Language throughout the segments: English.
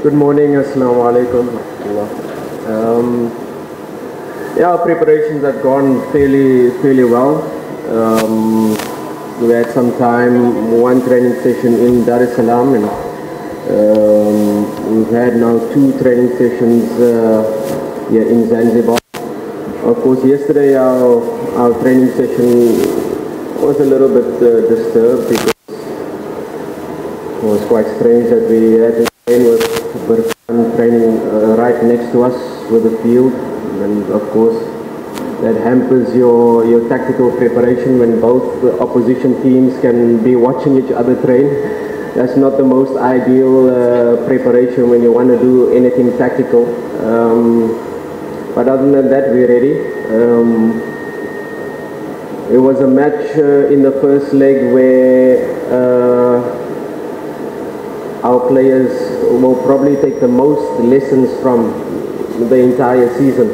Good morning, assalamu alaikum. Yeah, our preparations have gone fairly well. We had some time, one training session in Dar es Salaam, and we've had now 2 training sessions here in Zanzibar. Of course, yesterday our training session was a little bit disturbed because it was quite strange that we had to train with Burkan training right next to us with the field, and of course that hampers your tactical preparation when both opposition teams can be watching each other train. That's not the most ideal preparation when you want to do anything tactical. But other than that, we're ready. It was a match in the first leg where our players will probably take the most lessons from the entire season.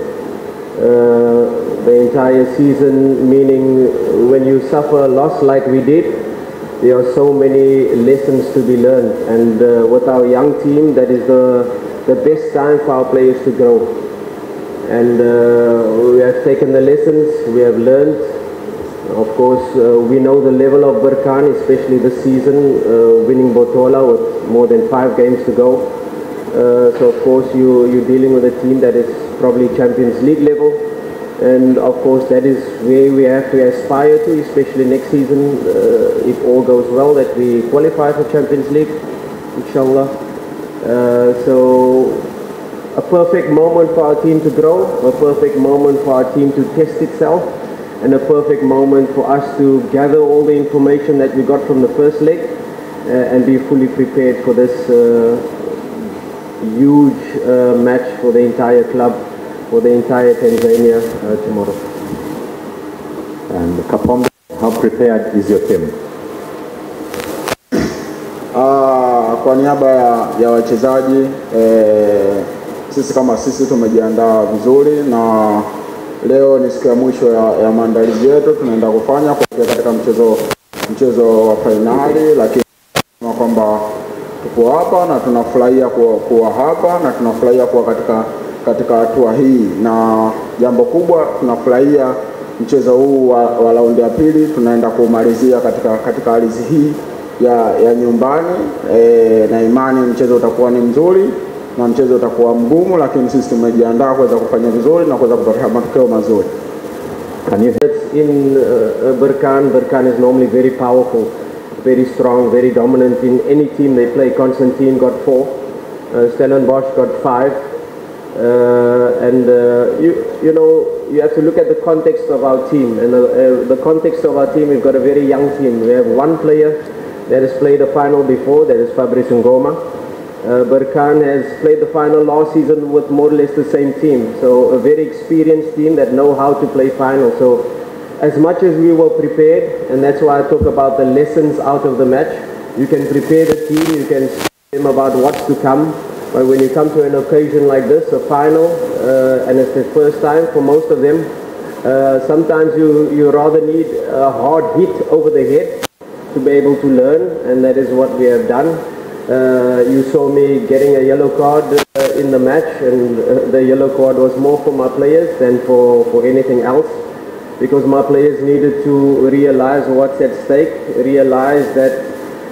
The entire season, meaning when you suffer a loss like we did, there are so many lessons to be learned. And with our young team, that is the best time for our players to grow. And we have taken the lessons, we have learned. Of course, we know the level of Burkan, especially this season, winning Botola with more than 5 games to go. So of course you're dealing with a team that is probably Champions League level, and of course that is where we have to aspire to, especially next season, if all goes well, that we qualify for Champions League, inshallah. So a perfect moment for our team to grow, a perfect moment for our team to test itself, and a perfect moment for us to gather all the information that we got from the first leg and be fully prepared for this huge match for the entire club, for the entire Tanzania tomorrow. And Kapombe, how prepared is your team? Kwa niaba ya wachezaji, sisi kama sisi tumejiandaa vizuri, na leo ni siku ya mwisho ya maandalizi yetu. Tunaenda kufanya katika mchezo wa fainali, lakini kwamba tuko hapa na tunafurahia kuwa hapa na tunafurahia kuwa katika hatua hii, na jambo kubwa tunafurahia mchezo huu wa raundi ya pili tunaenda kumalizia katika ardhi hii ya nyumbani, na imani mchezo utakuwa ni mzuri na mchezo utakuwa mgumu, lakini sisi tumejiandaa kuweza kufanya vizuri na kuweza kupata matokeo mazuri. In Burkan is normally very powerful, very strong, very dominant in any team they play. Constantine got 4, Stellenbosch got 5, and you know, you have to look at the context of our team, and the context of our team, we've got a very young team. We have one player that has played a final before, that is 𝒓𝒊𝒈𝒉𝒕🔂. Burkan has played the final last season with more or less the same team, so a very experienced team that know how to play final. So as much as we were prepared, and that's why I talk about the lessons out of the match, you can prepare the team, you can speak to them about what's to come, but when you come to an occasion like this, a final, and it's the first time for most of them, sometimes you rather need a hard hit over the head to be able to learn, and that is what we have done. You saw me getting a yellow card in the match, and the yellow card was more for my players than for anything else, because my players needed to realize what's at stake, realize that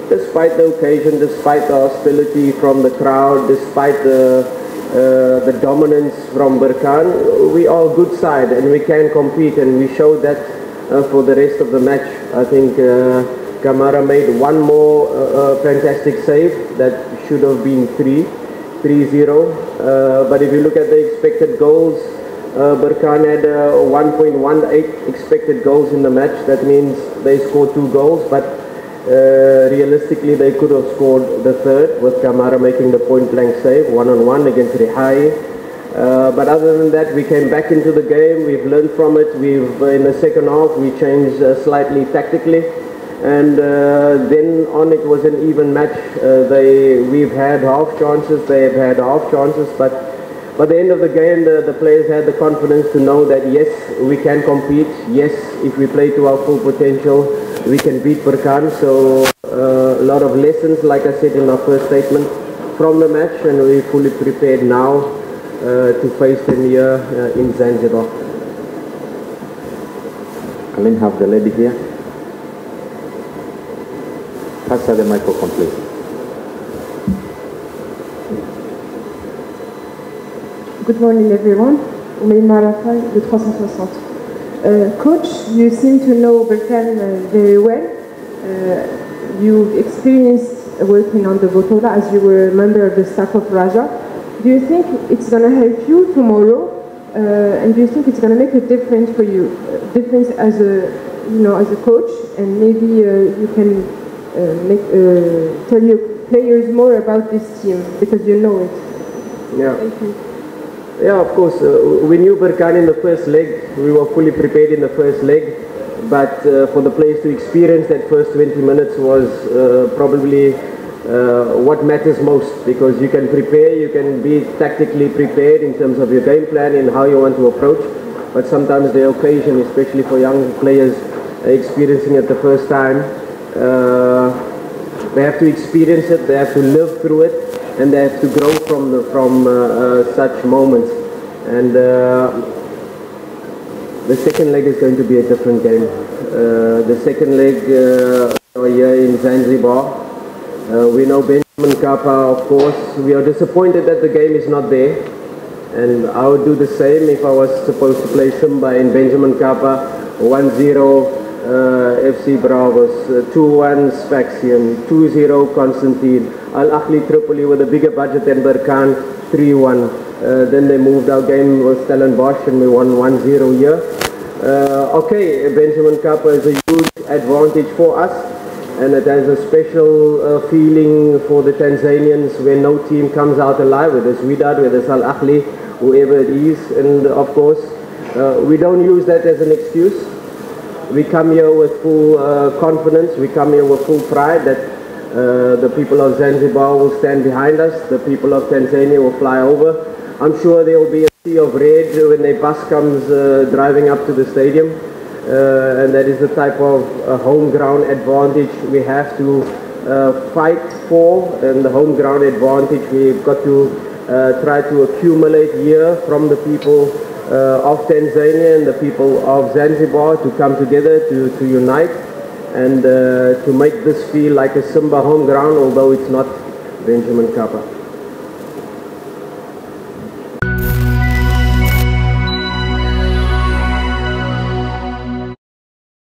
despite the occasion, despite the hostility from the crowd, despite the dominance from Burkan, we are a good side and we can compete, and we showed that for the rest of the match. I think Kamara made one more fantastic save that should have been 3-0. But if you look at the expected goals, Burkan had 1.18 expected goals in the match. That means they scored 2 goals, but realistically they could have scored the third, with Kamara making the point-blank save, 1-on-1 against Rihai. But other than that, we came back into the game, we've learned from it. In the second half, we changed slightly tactically. And then on, it was an even match. We've had half chances, they have had half chances, but by the end of the game, the players had the confidence to know that yes, we can compete. Yes, if we play to our full potential, we can beat Burkan. So a lot of lessons, like I said in our first statement, from the match, and we're fully prepared now to face them here in Zanzibar. Can we have the lady here? Pass her the microphone, please. Good morning, everyone. 𝒓𝒊𝒈𝒉𝒕, the 360. Coach, you seem to know 𝒓𝒊𝒈𝒉𝒕 very well. You've experienced working on the Botola as you were a member of the staff of Raja. Do you think it's going to help you tomorrow? And do you think it's going to make a difference for you? Difference as a coach, and maybe you can tell your players more about this team because you know it. Yeah. Thank you. Yeah, of course. We knew Berkane in the first leg. We were fully prepared in the first leg. But for the players to experience that first 20 minutes was probably what matters most, because you can prepare, you can be tactically prepared in terms of your game plan and how you want to approach. But sometimes the occasion, especially for young players experiencing it the first time, they have to experience it, they have to live through it, and they have to grow from such moments. And the second leg is going to be a different game. The second leg here in Zanzibar, we know Benjamin Mkapa, of course. We are disappointed that the game is not there. And I would do the same if I was supposed to play Simba in Benjamin Mkapa. 1-0 FC Bravos, 2-1 Sfaxian, 2-0 Constantine, Al-Ahli Tripoli with a bigger budget than Berkane, 3-1. Then they moved our game with Stellenbosch and we won 1-0 here. Okay, Benjamin Mkapa is a huge advantage for us, and it has a special feeling for the Tanzanians when no team comes out alive, whether it's Wydad, whether it's Al-Ahli, whoever it is. And of course, we don't use that as an excuse. We come here with full confidence, we come here with full pride that the people of Zanzibar will stand behind us, the people of Tanzania will fly over. I'm sure there will be a sea of red when the bus comes driving up to the stadium, and that is the type of home ground advantage we have to fight for. And the home ground advantage we've got to try to accumulate here from the people of Tanzania and the people of Zanzibar to come together, to unite, and to make this feel like a Simba home ground, although it's not Benjamin Mkapa.